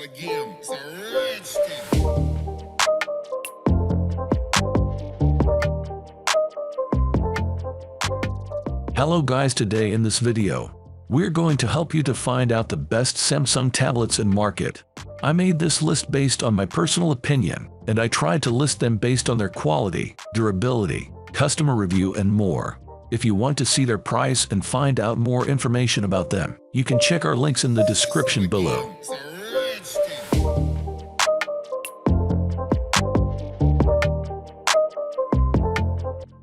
game. It's a rich thing. Hello guys, today in this video, we're going to help you to find out the best Samsung tablets in market. I made this list based on my personal opinion, and I tried to list them based on their quality, durability, customer review and more. If you want to see their price and find out more information about them, you can check our links in the description below. It's a rich thing.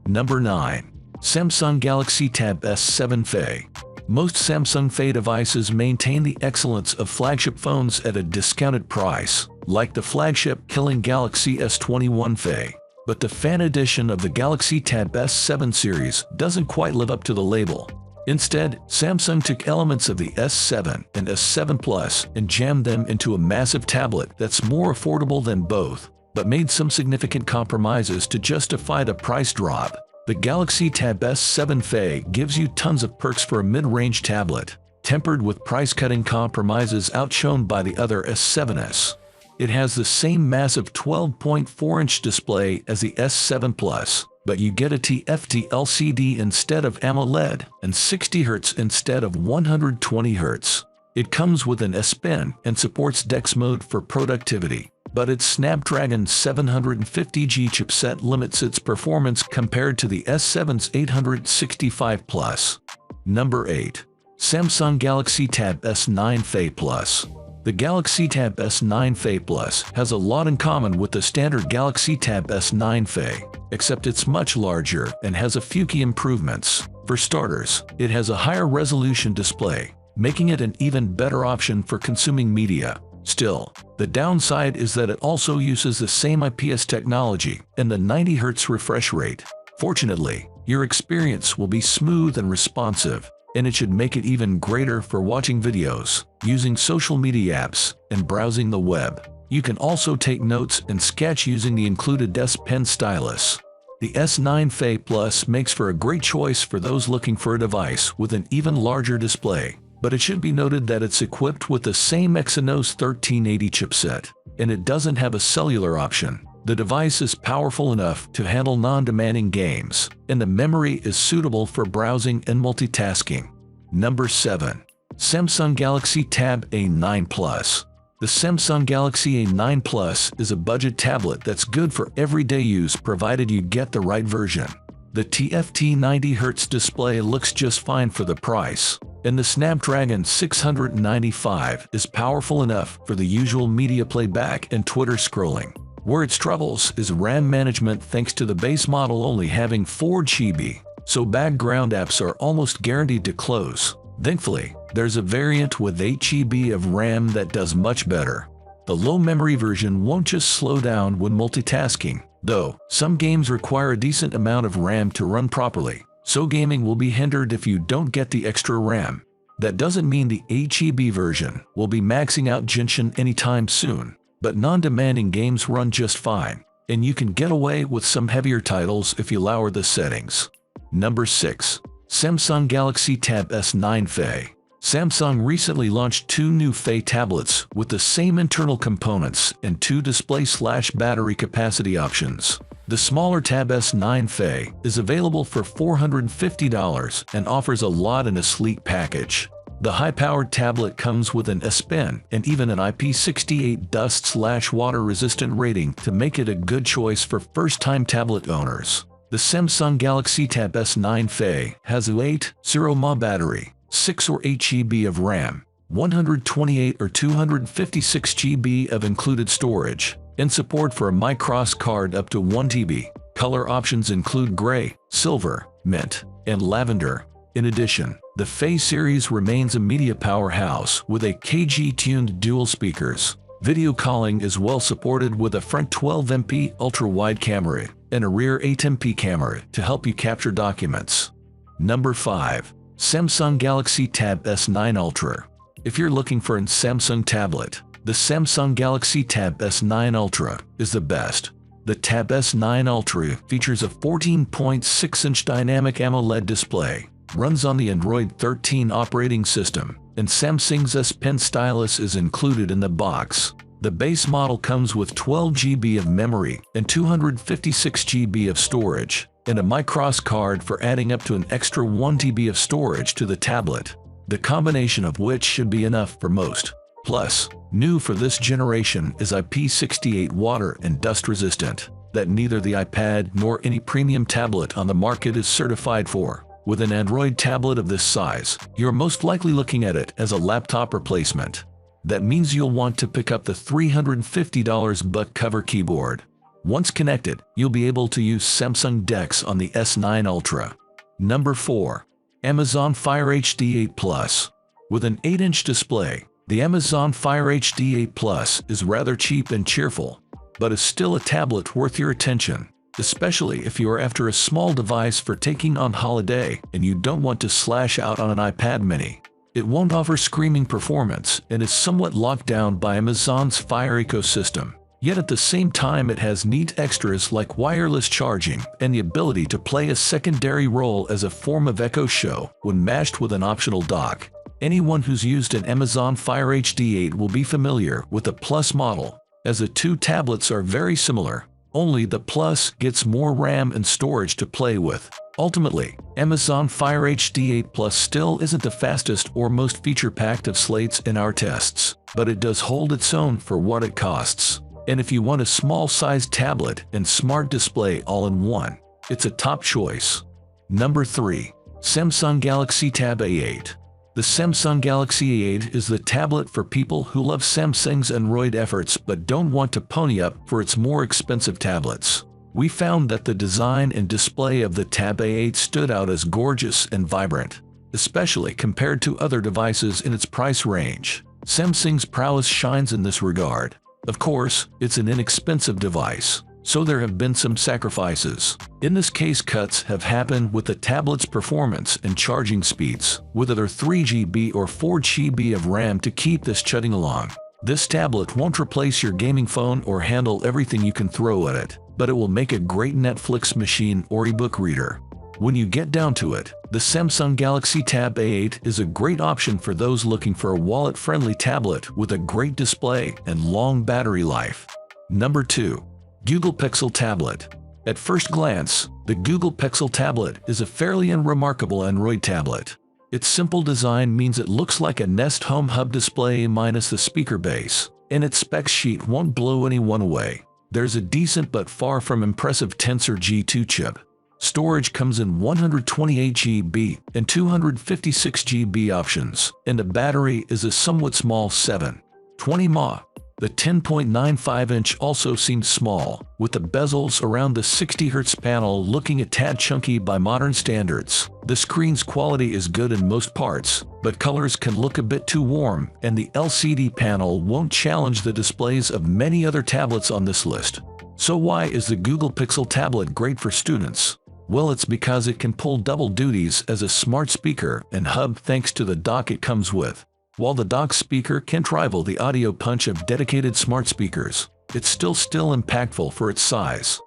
Number 9. Samsung Galaxy Tab S7 FE. Most Samsung FE devices maintain the excellence of flagship phones at a discounted price, like the flagship-killing Galaxy S21 FE. But the fan edition of the Galaxy Tab S7 series doesn't quite live up to the label. Instead, Samsung took elements of the S7 and S7 Plus and jammed them into a massive tablet that's more affordable than both, but made some significant compromises to justify the price drop. The Galaxy Tab S7 FE gives you tons of perks for a mid-range tablet, tempered with price-cutting compromises outshone by the other S7s. It has the same massive 12.4-inch display as the S7 Plus, but you get a TFT LCD instead of AMOLED and 60 Hz instead of 120 Hz. It comes with an S Pen and supports DeX mode for productivity, but its Snapdragon 750G chipset limits its performance compared to the S7's 865 Plus. Number 8. Samsung Galaxy Tab S9 FE Plus. The Galaxy Tab S9 FE Plus has a lot in common with the standard Galaxy Tab S9 FE, except it's much larger and has a few key improvements. For starters, it has a higher resolution display, making it an even better option for consuming media. Still, the downside is that it also uses the same IPS technology and the 90 Hz refresh rate. Fortunately, your experience will be smooth and responsive, and it should make it even greater for watching videos, using social media apps, and browsing the web. You can also take notes and sketch using the included S Pen stylus. The S9 FE Plus makes for a great choice for those looking for a device with an even larger display, but it should be noted that it's equipped with the same Exynos 1380 chipset, and it doesn't have a cellular option. The device is powerful enough to handle non-demanding games, and the memory is suitable for browsing and multitasking. Number 7. Samsung Galaxy Tab A9 Plus. The Samsung Galaxy A9 Plus is a budget tablet that's good for everyday use provided you get the right version. The TFT 90 Hz display looks just fine for the price, and the Snapdragon 695 is powerful enough for the usual media playback and Twitter scrolling. Where it struggles is RAM management thanks to the base model only having 4 GB, so background apps are almost guaranteed to close. Thankfully, there's a variant with 8 GB of RAM that does much better. The low memory version won't just slow down when multitasking, though some games require a decent amount of RAM to run properly, so gaming will be hindered if you don't get the extra RAM. That doesn't mean the 8 GB version will be maxing out Genshin anytime soon, but non-demanding games run just fine, and you can get away with some heavier titles if you lower the settings. Number 6. Samsung Galaxy Tab S9 FE. Samsung recently launched 2 new FE tablets with the same internal components and 2 display/battery capacity options. The smaller Tab S9 FE is available for $450 and offers a lot in a sleek package. The high-powered tablet comes with an S Pen and even an IP68 dust/water resistant rating to make it a good choice for first-time tablet owners. The Samsung Galaxy Tab S9 FE has a 8.0 mAh battery, 6 or 8 GB of RAM, 128 or 256 GB of included storage, and support for a microSD card up to 1 TB. Color options include gray, silver, mint, and lavender. In addition, the FE series remains a media powerhouse with a KG-tuned dual speakers. Video calling is well supported with a front 12MP ultra-wide camera and a rear 8MP camera to help you capture documents. Number 5. Samsung Galaxy Tab S9 Ultra. If you're looking for a Samsung tablet, the Samsung Galaxy Tab S9 Ultra is the best. The Tab S9 Ultra features a 14.6-inch dynamic AMOLED display, runs on the Android 13 operating system, and Samsung's S Pen stylus is included in the box. The base model comes with 12 GB of memory and 256 GB of storage, and a microSD card for adding up to an extra 1 TB of storage to the tablet, the combination of which should be enough for most. Plus, new for this generation is IP68 water and dust resistant, that neither the iPad nor any premium tablet on the market is certified for. With an Android tablet of this size, you're most likely looking at it as a laptop replacement. That means you'll want to pick up the $350 butt cover keyboard. Once connected, you'll be able to use Samsung DeX on the S9 Ultra. Number 4. Amazon Fire HD 8 Plus. With an 8-inch display, the Amazon Fire HD 8 Plus is rather cheap and cheerful, but is still a tablet worth your attention, especially if you are after a small device for taking on holiday and you don't want to slash out on an iPad mini. It won't offer screaming performance and is somewhat locked down by Amazon's Fire ecosystem. Yet at the same time it has neat extras like wireless charging and the ability to play a secondary role as a form of echo show when matched with an optional dock. Anyone who's used an Amazon Fire HD 8 will be familiar with the Plus model, as the two tablets are very similar, only the Plus gets more RAM and storage to play with. Ultimately, Amazon Fire HD 8 Plus still isn't the fastest or most feature-packed of slates in our tests, but it does hold its own for what it costs. And if you want a small-sized tablet and smart display all in one, it's a top choice. Number 3. Samsung Galaxy Tab A8. The Samsung Galaxy A8 is the tablet for people who love Samsung's Android efforts but don't want to pony up for its more expensive tablets. We found that the design and display of the Tab A8 stood out as gorgeous and vibrant, especially compared to other devices in its price range. Samsung's prowess shines in this regard. Of course, it's an inexpensive device, so there have been some sacrifices. In this case, cuts have happened with the tablet's performance and charging speeds, with either 3 GB or 4 GB of RAM to keep this chugging along. This tablet won't replace your gaming phone or handle everything you can throw at it, but it will make a great Netflix machine or ebook reader. When you get down to it, the Samsung Galaxy Tab A8 is a great option for those looking for a wallet-friendly tablet with a great display and long battery life. Number 2. Google Pixel Tablet. At first glance, the Google Pixel Tablet is a fairly unremarkable Android tablet. Its simple design means it looks like a Nest Home Hub display minus the speaker base, and its spec sheet won't blow anyone away. There's a decent but far from impressive Tensor G2 chip. Storage comes in 128 GB and 256 GB options, and the battery is a somewhat small 720 mAh. The 10.95-inch also seems small, with the bezels around the 60Hz panel looking a tad chunky by modern standards. The screen's quality is good in most parts, but colors can look a bit too warm, and the LCD panel won't challenge the displays of many other tablets on this list. So why is the Google Pixel tablet great for students? Well, it's because it can pull double duties as a smart speaker and hub thanks to the dock it comes with. While the dock speaker can't rival the audio punch of dedicated smart speakers, it's still impactful for its size.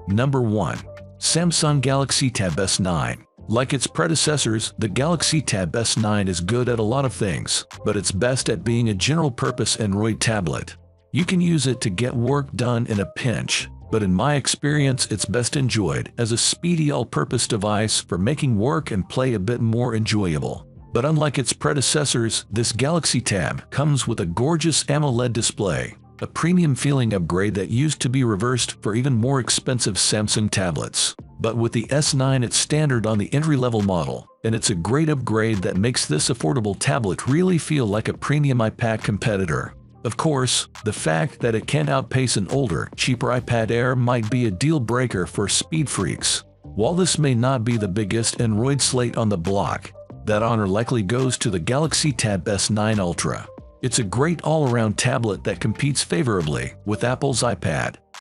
Number 1. Samsung Galaxy Tab S9. Like its predecessors, the Galaxy Tab S9 is good at a lot of things, but it's best at being a general-purpose Android tablet. You can use it to get work done in a pinch, but in my experience it's best enjoyed as a speedy all-purpose device for making work and play a bit more enjoyable. But unlike its predecessors, this Galaxy Tab comes with a gorgeous AMOLED display, a premium feeling upgrade that used to be reversed for even more expensive Samsung tablets. But with the S9 it's standard on the entry-level model, and it's a great upgrade that makes this affordable tablet really feel like a premium iPad competitor. Of course, the fact that it can't outpace an older, cheaper iPad Air might be a deal-breaker for speed freaks. While this may not be the biggest Android slate on the block, that honor likely goes to the Galaxy Tab S9 Ultra. It's a great all-around tablet that competes favorably with Apple's iPad,